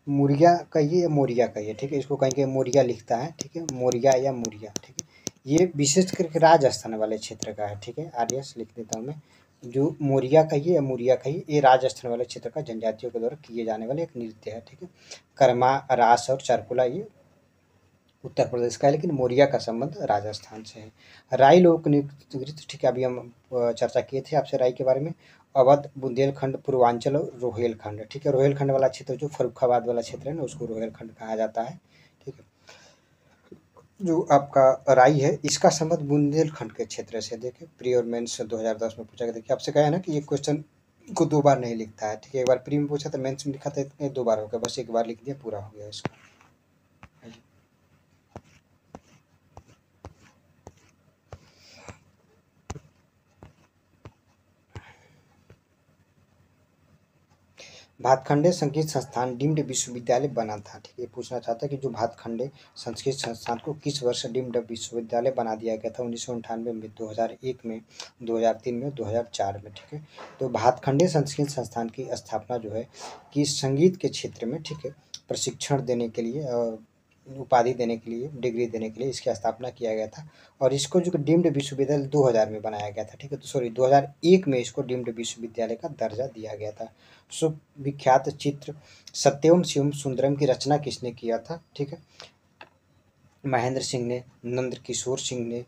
मुरिया कहिए या मोरिया कहिए, ठीक है, इसको कहेंगे मोरिया लिखता है, ठीक है, मोरिया या मुरिया, ठीक है, ये विशेष करके राजस्थान वाले क्षेत्र का है, ठीक है, आर्यस लिख देता हूँ मैं। जो मोरिया कहिए या मुरिया कहिए, ये राजस्थान वाले क्षेत्र का जनजातियों के द्वारा किए जाने वाले एक नृत्य है, ठीक है। कर्मा, रास और चारकुला ये उत्तर प्रदेश का है, लेकिन मोरिया का संबंध राजस्थान से है। राई लोक नृत्य, ठीक है, अभी हम चर्चा किए थे आपसे राई के बारे में। अवध, बुंदेलखंड, पूर्वांचल और रोहेलखंड, ठीक है, रोहेलखंड वाला क्षेत्र जो फर्रुखाबाद वाला क्षेत्र है ना, उसको रोहेलखंड कहा जाता है, ठीक है। जो आपका राई है, इसका संबंध बुंदेलखंड के क्षेत्र से। देखिए प्री और मेंस 2010 में पूछा गया। देखिए आपसे कहा है ना कि ये क्वेश्चन को 2 बार नहीं लिखता है, ठीक है, एक बार प्री में पूछा था, मेंस में लिखा था, 2 बार हो गया, बस एक बार लिख दिया, पूरा हो गया इसका। भातखंडे संगीत संस्थान डीम्ड विश्वविद्यालय बना था, ठीक है, पूछना चाहता है कि जो भातखंडे संस्कृत संस्थान को किस वर्ष डीम्ड विश्वविद्यालय बना दिया गया था? 1998 में, 2001 में, 2003 में, 2004 में, ठीक है। तो भातखंडे संस्कृत संस्थान की स्थापना जो है कि संगीत के क्षेत्र में, ठीक है, प्रशिक्षण देने के लिए, उपाधि देने के लिए, डिग्री देने के लिए इसकी स्थापना किया गया था। और इसको जो डीम्ड विश्वविद्यालय 2000 में बनाया गया था, ठीक है, तो सॉरी 2001 में इसको डीम्ड विश्वविद्यालय का दर्जा दिया गया था। सुविख्यात चित्र सत्यम शिवम सुंदरम की रचना किसने किया था? ठीक है, महेंद्र सिंह ने, नंद किशोर सिंह ने,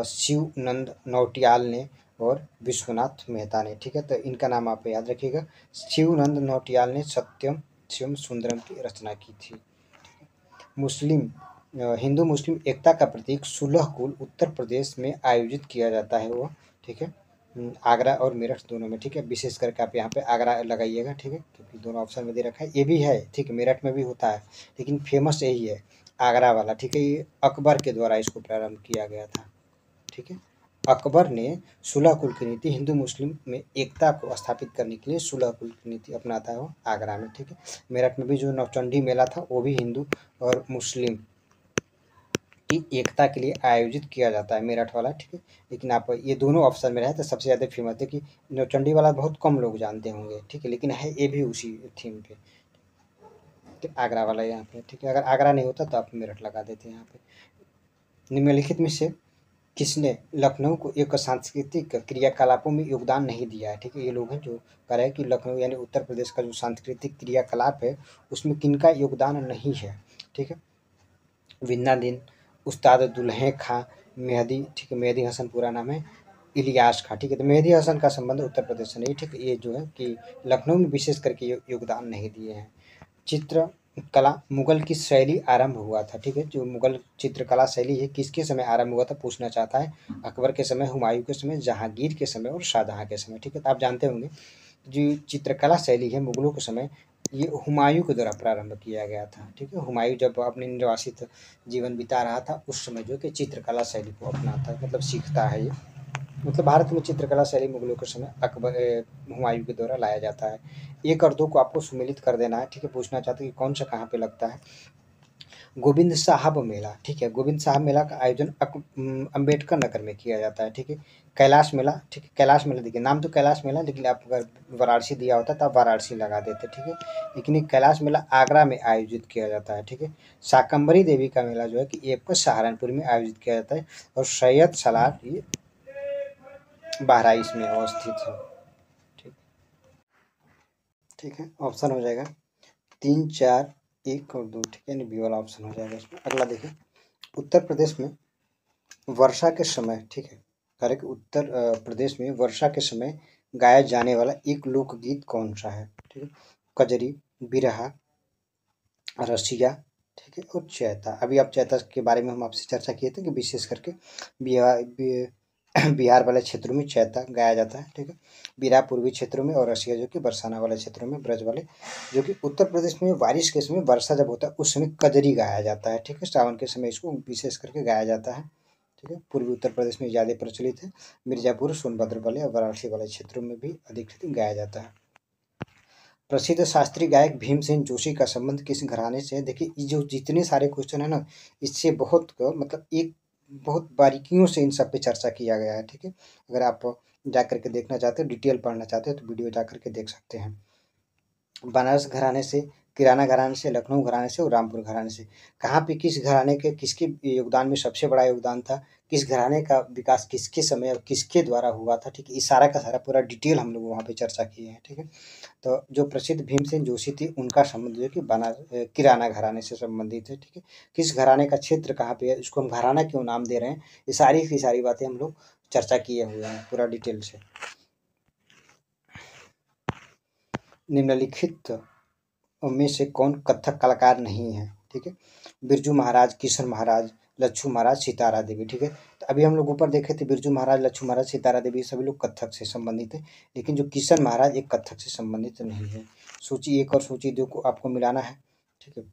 शिव नंद नौटियाल ने और विश्वनाथ मेहता ने, ठीक है, तो इनका नाम आप याद रखिएगा। शिवनंद नौटियाल ने सत्यम शिवम सुंदरम की रचना की थी। मुस्लिम हिंदू मुस्लिम एकता का प्रतीक सुलह कुल उत्तर प्रदेश में आयोजित किया जाता है वो, ठीक है, आगरा और मेरठ दोनों में, ठीक है, विशेष करके आप यहाँ पे आगरा लगाइएगा, ठीक है, क्योंकि दोनों ऑप्शन में दे रखा है, ये भी है, ठीक है, मेरठ में भी होता है, लेकिन फेमस यही है आगरा वाला, ठीक है, ये अकबर के द्वारा इसको प्रारंभ किया गया था, ठीक है। अकबर ने सुलह कुल की नीति, हिंदू मुस्लिम में एकता को स्थापित करने के लिए सुलह कुल की नीति अपनाता है वो आगरा में, ठीक है। मेरठ में भी जो नवचंडी मेला था वो भी हिंदू और मुस्लिम की एकता के लिए आयोजित किया जाता है, मेरठ वाला, ठीक है। लेकिन आप ये दोनों ऑप्शन में रहे तो सबसे ज़्यादा फेमस है कि नवचंडी वाला बहुत कम लोग जानते होंगे, ठीक है, लेकिन है ये भी उसी थीम पे। आगरा वाला यहाँ पे, ठीक है। अगर आगरा नहीं होता तो आप मेरठ लगा देते हैं यहाँ पे। निम्नलिखित में से किसने लखनऊ को एक सांस्कृतिक क्रियाकलापों में योगदान नहीं दिया है, ठीक है। ये लोग हैं जो कह रहे हैं कि लखनऊ यानी उत्तर प्रदेश का जो सांस्कृतिक क्रियाकलाप है उसमें किनका योगदान नहीं है, ठीक है। विन्ना दिन, उस्ताद दुल्हे खां, मेहदी, ठीक है, मेहदी हसन पूरा नाम है, इलियास खां, ठीक है। तो मेहदी हसन का संबंध उत्तर प्रदेश से नहीं, ठीक है। ये जो है कि लखनऊ में विशेष करके योगदान नहीं दिए हैं। चित्रकला मुगल की शैली आरंभ हुआ था, ठीक है। जो मुगल चित्रकला शैली है किसके समय आरंभ हुआ था पूछना चाहता है। अकबर के समय, हुमायूं के समय, जहांगीर के समय और शाहजहां के समय, ठीक है। तो आप जानते होंगे जो चित्रकला शैली है मुगलों के समय ये हुमायूं के द्वारा प्रारंभ किया गया था, ठीक है। हुमायूं जब अपने निर्वासित जीवन बिता रहा था उस समय जो कि चित्रकला शैली को अपनाता मतलब सीखता है ये। मतलब भारत में चित्रकला शैली मुगलों के समय हुमायूं के द्वारा लाया जाता है। एक और दो को आपको सुमेलित कर देना है, ठीक है। पूछना चाहते हैं कि कौन सा कहाँ पे लगता है। गोविंद साहब मेला, ठीक है। गोविंद साहब मेला का आयोजन अम्बेडकर नगर में किया जाता है, ठीक है। कैलाश मेला, ठीक है। कैलाश मेला देखिए नाम तो कैलाश मेला, लेकिन आप अगर वाराणसी दिया होता तो आप वाराणसी लगा देते, ठीक है। लेकिन ये कैलाश मेला आगरा में आयोजित किया जाता है, ठीक है। शाकंभरी देवी का मेला जो है कि ये आपको सहारनपुर में आयोजित किया जाता है और सैयद सलार ये बहराइच में अवस्थित है, ठीक। ठीक है, ऑप्शन हो जाएगा 3, 4, 1 और 2, ठीक है। यानी बी वाला ऑप्शन हो जाएगा इसमें। अगला देखिए, उत्तर प्रदेश में वर्षा के समय, ठीक है, कह रहे कि उत्तर प्रदेश में वर्षा के समय गाया जाने वाला एक लोकगीत कौन सा है, ठीक है। कजरी, बिरहा, रसिया, ठीक है, और चैता। अभी आप चैता के बारे में हम आपसे चर्चा किए थे कि विशेष करके बिहार बिहार वाले क्षेत्रों में चैता गाया जाता है, ठीक है। बिरहा पूर्वी क्षेत्रों में और रसिया जो कि बरसाना वाले क्षेत्रों में, ब्रज वाले जो कि उत्तर प्रदेश में बारिश के समय वर्षा जब होता है उस समय कजरी गाया जाता है, ठीक है। सावन के समय इसको विशेष करके गाया जाता है, ठीक है। पूर्वी उत्तर प्रदेश में ज़्यादा प्रचलित है। मिर्जापुर, सोनभद्र वाले और वाराणसी वाले क्षेत्रों में भी अधिक गाया जाता है। प्रसिद्ध शास्त्रीय गायक भीमसेन जोशी का संबंध किस घराने से है। देखिए ये जो जितने सारे क्वेश्चन है ना इससे बहुत मतलब एक बहुत बारीकियों से इन सब पे चर्चा किया गया है, ठीक है। अगर आप जा करके देखना चाहते हो, डिटेल पढ़ना चाहते हो तो वीडियो जा करके देख सकते हैं। बनारस घराने से, किराना घराने से, लखनऊ घराने से और रामपुर घराने से। कहाँ पे किस घराने के किसके योगदान में सबसे बड़ा योगदान था, किस घराने का विकास किसके समय और किसके द्वारा हुआ था, ठीक है। इस सारा का सारा पूरा डिटेल हम लोग वहाँ पे चर्चा किए हैं, ठीक है। तो जो प्रसिद्ध भीमसेन जोशी थी उनका संबंध जो है कि किराना घराने से संबंधित है, ठीक है। किस घराने का क्षेत्र कहाँ पे है, इसको हम घराना क्यों नाम दे रहे हैं, ये सारी की सारी बातें हम लोग चर्चा किए हुए हैं पूरा डिटेल से। निम्नलिखित में से कौन कथक कलाकार नहीं है, ठीक है। बिरजू महाराज, किशन महाराज, लच्छू महाराज, सितारा देवी, ठीक है। तो अभी हम लोग ऊपर देखे थे बिरजू महाराज, लच्छू महाराज, सितारा देवी सभी लोग कथक से संबंधित है, लेकिन जो किशन महाराज एक कथक से संबंधित नहीं है। सूची 1 और सूची 2 को आपको मिलाना है, ठीक है।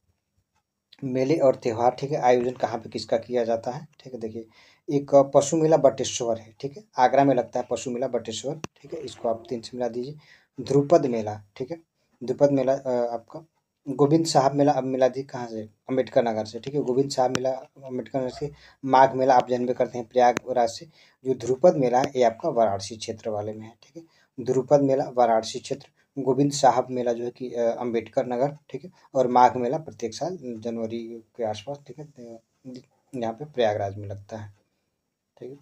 मेले और त्यौहार, ठीक है, आयोजन कहाँ पे किसका किया जाता है, ठीक है। देखिए एक पशु मेला बटेश्वर है, ठीक है, आगरा में लगता है पशु मेला बटेश्वर, ठीक है। इसको आप 3 से मिला दीजिए। ध्रुपद मेला, ठीक है, ध्रुपद मेला आपका गोविंद साहब मेला अब मिला दी कहाँ से, अम्बेडकर नगर से, ठीक है। गोविंद साहब मेला अम्बेडकर नगर से। माघ मेला आप जन्म करते हैं प्रयागराज से। जो ध्रुपद मेला है ये आपका वाराणसी क्षेत्र वाले में है, ठीक है। ध्रुपद मेला वाराणसी क्षेत्र, गोविंद साहब मेला जो है कि अम्बेडकर नगर, ठीक है। और माघ मेला प्रत्येक साल जनवरी के आसपास, ठीक है, यहाँ पे प्रयागराज में लगता है, ठीक है।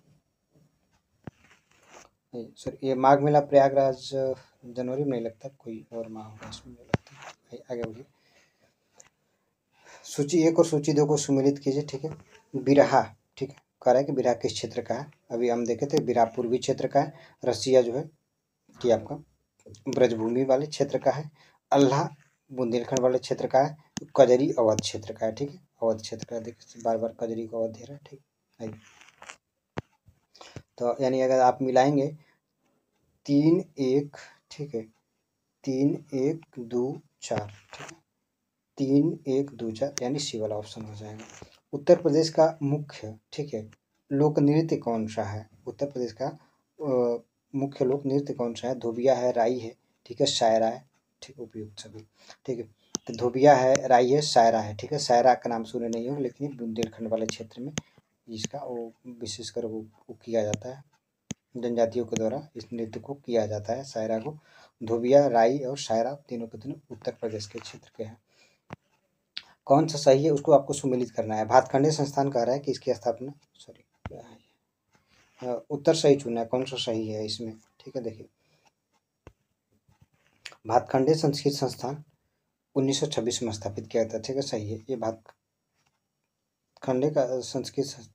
सर ये माघ मेला प्रयागराज जनवरी में नहीं लगता, कोई और माह होगा इसमें नहीं लगता। आगे बढ़िए, सूची 1 और सूची 2 को सुमेलित कीजिए, ठीक है। बिरहा, ठीक है, कह रहा है कि बिरहा किस क्षेत्र का है। अभी हम देखे थे बिरहा पूर्वी क्षेत्र का है। रसिया जो है कि आपका ब्रजभूमि वाले क्षेत्र का है। अल्लाह बुंदेलखंड वाले क्षेत्र का है। कजरी अवध क्षेत्र का है, ठीक है, अवध क्षेत्र का। देखिए बार बार कजरी को अवध दे रहा है, ठीक है। तो यानी अगर आप मिलाएंगे 3, 1, ठीक है, 3, 1, 2, 4, ठीक है, 3, 1, 2, 4 यानी सी वाला ऑप्शन हो जाएगा। उत्तर प्रदेश का मुख्य, ठीक है, लोक नृत्य कौन सा है। उत्तर प्रदेश का मुख्य लोक नृत्य कौन सा है। धोबिया है, राई है, ठीक है, शायरा है, ठीक, उपयुक्त सभी, ठीक है। तो धोबिया है, राई है, शायरा है, ठीक है। शायरा का नाम सुने नहीं हो लेकिन बुंदेलखंड वाले क्षेत्र में इसका वो विशेषकर वो किया जाता है, जनजातियों के द्वारा इस नृत्य को किया जाता है शायरा को। धोबिया, राई और शायरा तीनों के तीनों उत्तर प्रदेश के क्षेत्र के हैं। कौन सा सही है उसको आपको सुमेलित करना है। भातखंडे संस्थान कह रहा है कि इसकी स्थापना, सॉरी, उत्तर सही चुनना है, कौन सा सही है इसमें, ठीक है। देखिए, भातखंडे संस्कृत संस्थान 1926 में स्थापित किया था, ठीक है, सही है ये। भातखंडे का संस्कृत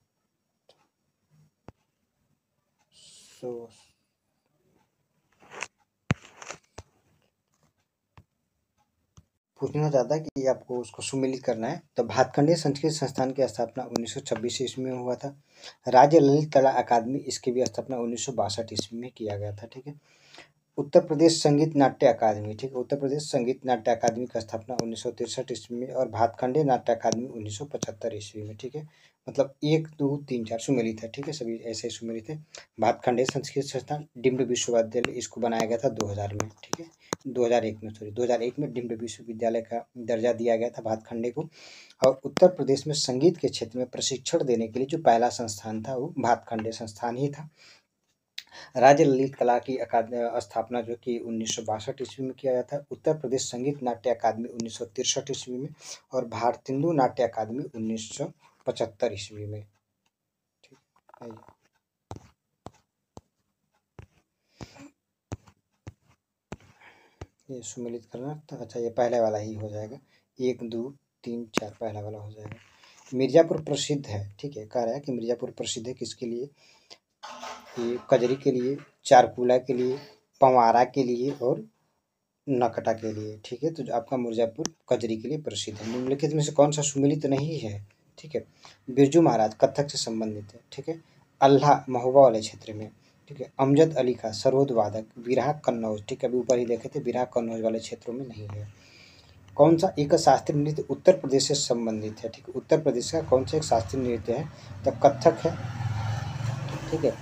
पूछना चाहता है कि आपको उसको सुमेलित करना है। तो भातखंडे संस्कृत संस्थान की स्थापना 1926 ईस्वी में हुआ था। राज्य ललित कला अकादमी, इसकी भी स्थापना 1962 ईस्वी में किया गया था, ठीक है। उत्तर प्रदेश संगीत नाट्य अकादमी, ठीक है, उत्तर प्रदेश संगीत नाट्य अकादमी की स्थापना 1963 ईस्वी में और भातखंडे नाट्य अकादमी 1975 ईस्वी में, ठीक है। मतलब 1 2 3 4 सुमेलित है, ठीक है, सभी ऐसे ही सुमेलित है। भातखंडे संस्कृत संस्थान डिम्ड विश्वविद्यालय, इसको बनाया गया था 2000 में, ठीक है, 2001 में, सॉरी 2001 में डिम्ड विश्वविद्यालय का दर्जा दिया गया था भातखंडे को। और उत्तर प्रदेश में संगीत के क्षेत्र में प्रशिक्षण देने के लिए जो पहला संस्थान था वो भातखंडे संस्थान ही था। राज्य ललित कला की स्थापना जो कि 1962 ईस्वी में किया गया था। उत्तर प्रदेश संगीत नाट्य अकादमी 1963 ईस्वी में और भारतेंदु नाट्य अकादमी 1975 ईस्वी में, ठीक है। ये सुमेलित करना तो अच्छा, ये पहले वाला ही हो जाएगा, 1 2 3 4 पहला वाला हो जाएगा। मिर्जापुर प्रसिद्ध है, ठीक है, कह रहा है कि मिर्जापुर प्रसिद्ध है किसके लिए, ये कजरी के लिए, चारकूला के लिए, पंवारा के लिए और नकटा के लिए, ठीक है। तो जो आपका मिर्जापुर कजरी के लिए प्रसिद्ध है। निम्नलिखित में से कौन सा सुमेलित नहीं है, ठीक है। बिरजू महाराज कथक से संबंधित है, ठीक है। अल्लाह महोबा वाले क्षेत्र में, ठीक है। अमजद अली खां सरोद वादक, बिरहा कन्नौज, ठीक है, अभी ऊपर ही देखे थे, बिरहा कन्नौज वाले क्षेत्रों में नहीं है। कौन सा एक शास्त्रीय नृत्य उत्तर प्रदेश से संबंधित है, ठीक है। उत्तर प्रदेश का कौन सा एक शास्त्रीय नृत्य है, तो कथक है, ठीक है,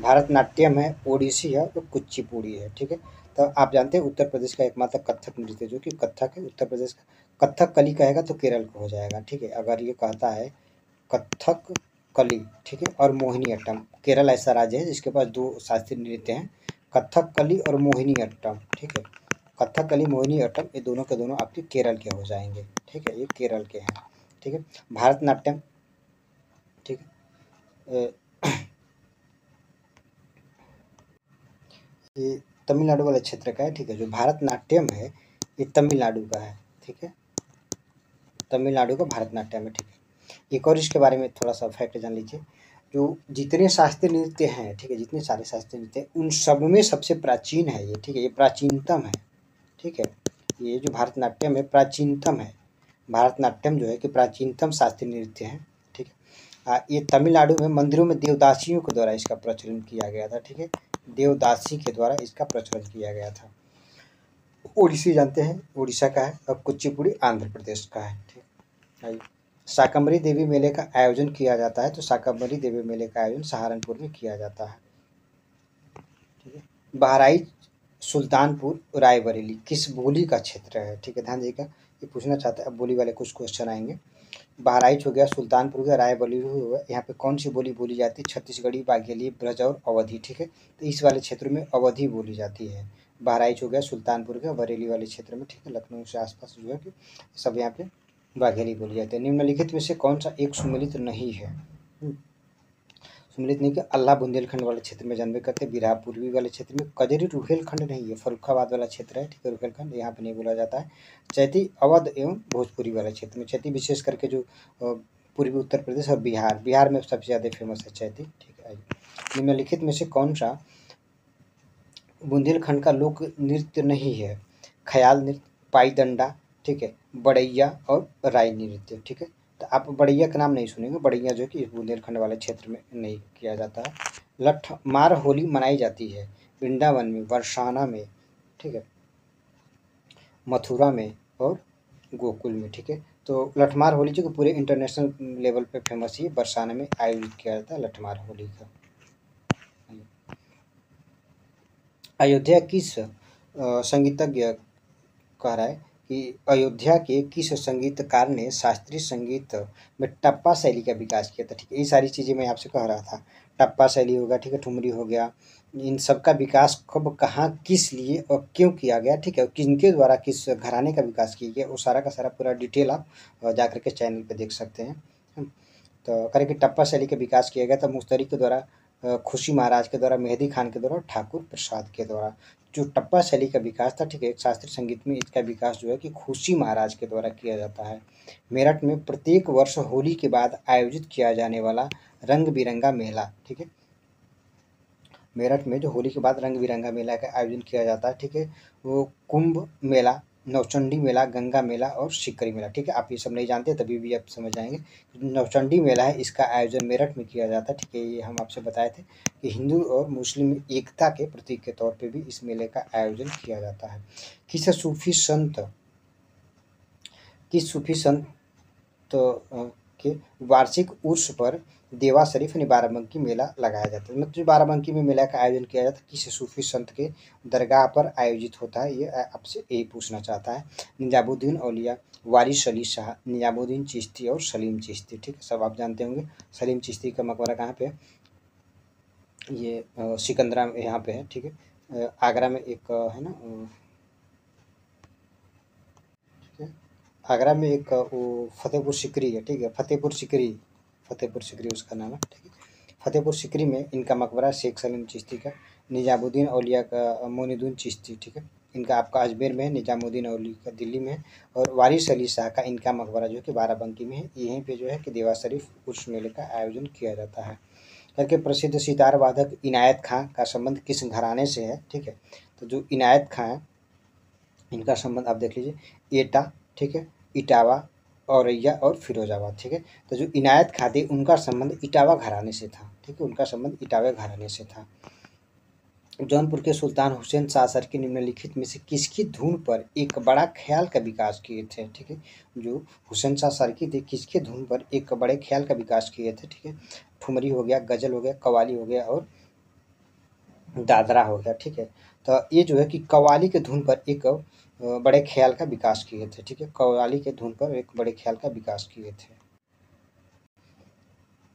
भारतनाट्यम है, ओडिसी है और कुचिपुड़ी है, ठीक है। तो आप जानते हैं उत्तर प्रदेश का एकमात्र कथक नृत्य जो कि कथक है, उत्तर प्रदेश का। कथक कली कहेगा तो केरल को हो जाएगा, ठीक है। अगर ये कहता है कथक कली, ठीक है, और मोहिनी अट्टम, केरल ऐसा राज्य है जिसके पास 2 शास्त्रीय नृत्य हैं, कथक कली और मोहिनी अट्टम, ठीक है। कथक कली मोहिनी अट्टम ये दोनों के दोनों आपके केरल के हो जाएंगे, ठीक है, ये केरल के हैं, ठीक है। भारतनाट्यम, ठीक है, ये तमिलनाडु वाले क्षेत्र का है, ठीक है। जो भारतनाट्यम है ये तमिलनाडु का है, ठीक है, तमिलनाडु का भारतनाट्यम है, ठीक है। एक और इसके बारे में थोड़ा सा फैक्ट जान लीजिए। जो जितने शास्त्रीय नृत्य हैं, ठीक है, जितने सारे शास्त्रीय नृत्य हैं उन सब में सबसे प्राचीन है ये, ठीक है, ये प्राचीनतम है, ठीक है। ये जो भारतनाट्यम है प्राचीनतम है, भारतनाट्यम जो है कि प्राचीनतम शास्त्रीय नृत्य है, ठीक है। ये तमिलनाडु में मंदिरों में देवदासियों के द्वारा इसका प्रचलन किया गया था, ठीक है, देवदासी के द्वारा इसका प्रचलन किया गया था। ओडिसी जानते हैं उड़ीसा का है और कुचिपुड़ी आंध्र प्रदेश का है, ठीक है। शाकंभरी देवी मेले का आयोजन किया जाता है, तो शाकंभरी देवी मेले का आयोजन सहारनपुर में किया जाता है, ठीक है। बहराइच सुल्तानपुर रायबरेली किस बोली का क्षेत्र है, ठीक है, ध्यान दीजिएगा, ये पूछना चाहता है। अब बोली वाले कुछ क्वेश्चन आएंगे। बहराइच हो गया, सुल्तानपुर हो गया, रायबरेली हो गया, यहाँ पे कौन सी बोली बोली जाती है, छत्तीसगढ़ी, बाघेली, ब्रज और अवधी, ठीक है। तो इस वाले क्षेत्र में अवधी बोली जाती है। बहराइच हो गया, सुल्तानपुर का, बरेली वाले क्षेत्र में, ठीक है, लखनऊ से आसपास जो है कि सब यहाँ पे बाघेली बोली जाती है। निम्नलिखित में से कौन सा एक सुमेलित नहीं है, सुमेलित नहीं कि अल्लाह बुंदेलखंड वाले क्षेत्र में जन्मे करते, बिरहा पूर्वी वाले क्षेत्र में, कजरी रुहेलखंड नहीं है, फर्रुखाबाद वाला क्षेत्र है, ठीक है, रुहेलखंड यहाँ पे नहीं बोला जाता है। चैती अवध एवं भोजपुरी वाले क्षेत्र में, चैती विशेष करके जो पूर्वी उत्तर प्रदेश और बिहार, बिहार में सबसे ज़्यादा फेमस है चैती, ठीक है। निम्नलिखित में से कौन सा बुंदेलखंड का लोक नृत्य नहीं है, ख्याल नृत्य, पाईदंडा, ठीक है, बड़ैया और राय नृत्य, ठीक है। तो आप बड़ैया का नाम नहीं सुनेंगे, बड़ैया जो कि इस बुंदेलखंड वाले क्षेत्र में नहीं किया जाता है। लठमार होली मनाई जाती है वृंदावन में, बरसाना में, ठीक है, मथुरा में और गोकुल में, ठीक है। तो लठमार होली जो कि पूरे इंटरनेशनल लेवल पे फेमस ही बरसाना में आयोजित किया जाता है लठमार होली का। अयोध्या किस संगीतज्ञ कह रहा है कि अयोध्या के किस संगीतकार ने शास्त्रीय संगीत में टप्पा शैली का विकास किया था, ठीक है। ये सारी चीज़ें मैं आपसे कह रहा था, टप्पा शैली हो गया, ठीक है, ठुमरी हो गया, इन सब का विकास कब, कहाँ, किस लिए और क्यों किया गया, ठीक है, और किनके द्वारा, किस घराने का विकास किया गया, वो सारा का सारा पूरा डिटेल आप जा कर के चैनल पे देख सकते हैं। तो करें कि टप्पा शैली का विकास किया गया था मुस्तरी के द्वारा, खुशी महाराज के द्वारा, मेहदी खान के द्वारा, ठाकुर प्रसाद के द्वारा। जो टप्पा शैली का विकास था, ठीक है, शास्त्रीय संगीत में इसका विकास जो है कि खुशी महाराज के द्वारा किया जाता है। मेरठ में प्रत्येक वर्ष होली के बाद आयोजित किया जाने वाला रंग बिरंगा मेला, ठीक है, मेरठ में जो होली के बाद रंग बिरंगा मेला का आयोजन किया जाता है, ठीक है, वो कुंभ मेला, नौचंडी मेला, गंगा मेला और सिकरी मेला, ठीक है। आप ये सब नहीं जानते तभी भी आप समझ जाएंगे। नौचंडी मेला है, इसका आयोजन मेरठ में किया जाता है, ठीक है। ये हम आपसे बताए थे कि हिंदू और मुस्लिम एकता के प्रतीक के तौर पे भी इस मेले का आयोजन किया जाता है। किस सूफी संत के वार्षिक उर्स पर देवा शरीफ यानी बाराबंकी मेला लगाया जाता है। मतलब जो बाराबंकी में मेला का आयोजन किया जाता है किसी सूफी संत के दरगाह पर आयोजित होता है, ये आपसे यही पूछना चाहता है। निजामुद्दीन औलिया, वारिस अली शाह, निजामुद्दीन चिश्ती और सलीम चिश्ती, ठीक है, सब आप जानते होंगे। सलीम चिश्ती का मकबरा कहाँ पे है? ये सिकंदरा में यहाँ पे है, ठीक है। आगरा में एक है ना, आगरा में एक वो फतेहपुर सिकरी है, ठीक है, फतेहपुर सिकरी उसका नाम है, ठीक है। फतेहपुर सिकरी में इनका मकबरा शेख सलीम चिश्ती का, निजामुद्दीन औलिया का मोइनुद्दीन चिश्ती, ठीक है, इनका आपका अजमेर में है, निजामुद्दीन औलिया का दिल्ली में है, और वारिस अली शाह का इनका मकबरा जो है कि बाराबंकी में है। यहीं पे जो है कि देवा शरीफ उर्स मेले का आयोजन किया जाता है। करके प्रसिद्ध सितार वादक इनायत खां का संबंध किस घराने से है, ठीक है। तो जो इनायत खां है इनका संबंध आप देख लीजिए, एटा, ठीक है, इटावा, औरैया और फिरोजाबाद, ठीक है। तो जो इनायत खां थे उनका संबंध इटावा घराने से था, ठीक है, उनका संबंध इटावा घराने से था। जौनपुर के सुल्तान हुसैन शाह सर के निम्नलिखित में से किसकी धुन पर एक बड़ा ख्याल का विकास किए थे, ठीक है। जो हुसैन शाह सर की थे किसके धुन पर एक बड़े ख्याल का विकास किए थे, ठीक है। ठुमरी हो गया, गजल हो गया, कव्वाली हो गया और दादरा हो गया, ठीक है। तो ये जो है कि कव्वाली के धुन पर एक बड़े ख्याल का विकास किए थे, ठीक है, कव्वाली के धुन पर एक बड़े ख्याल का विकास किए थे।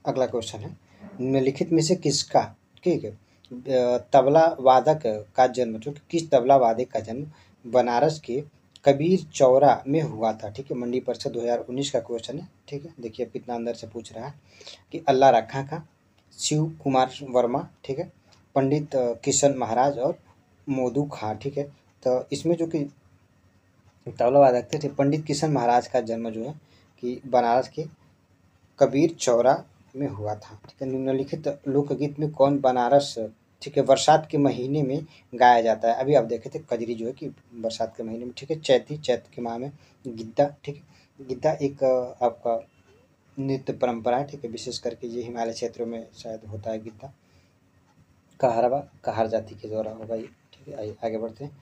अगला क्वेश्चन है, निम्नलिखित में से किसका, ठीक है, तबला वादक का जन्म, जो कि किस तबला वादक का जन्म बनारस के कबीर चौरा में हुआ था, ठीक है। मंडी परिषद 2019 का क्वेश्चन है, ठीक है। देखिए कितना अंदर से पूछ रहा है कि अल्लाह रखा का, शिव कुमार वर्मा, ठीक है, पंडित किशन महाराज और मोदू खां, ठीक है। तो इसमें जो कि तबला वादक थे पंडित किशन महाराज का जन्म जो है कि बनारस के कबीर चौरा में हुआ था, ठीक है। निम्नलिखित लोकगीत में कौन बनारस, ठीक है, बरसात के महीने में गाया जाता है? अभी आप देखे थे कजरी जो है कि बरसात के महीने में, ठीक है, चैत के माह में गिद्दा, ठीक है, गिद्दा एक आपका नृत्य परंपरा है, ठीक है, विशेष करके ये हिमालय क्षेत्रों में शायद होता है गिद्दा। कहारवा कहार जाति के द्वारा होगा ये, ठीक है। आइए आगे बढ़ते हैं।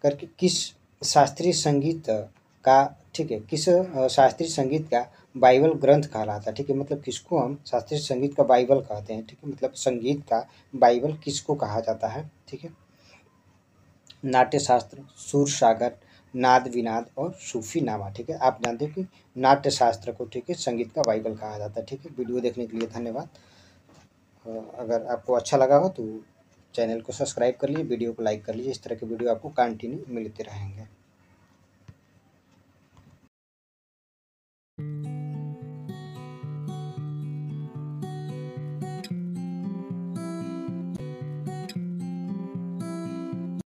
करके किस शास्त्रीय संगीत का, ठीक है, किस शास्त्रीय संगीत का बाइबल ग्रंथ कहलाता है, ठीक है, मतलब किसको हम शास्त्रीय संगीत का बाइबल कहते हैं, ठीक है, मतलब संगीत का बाइबल किसको कहा जाता है, ठीक है। नाट्य शास्त्र, सुर सागर, नाद विनाद और सूफी नामा, ठीक है। आप जानते हैं कि नाट्य शास्त्र को, ठीक है, संगीत का बाइबल कहा जाता है, ठीक है। वीडियो देखने के लिए धन्यवाद। अगर आपको अच्छा लगा हो तो चैनल को सब्सक्राइब कर लीजिए, वीडियो को लाइक कर लीजिए, इस तरह के वीडियो आपको कंटिन्यू मिलते रहेंगे।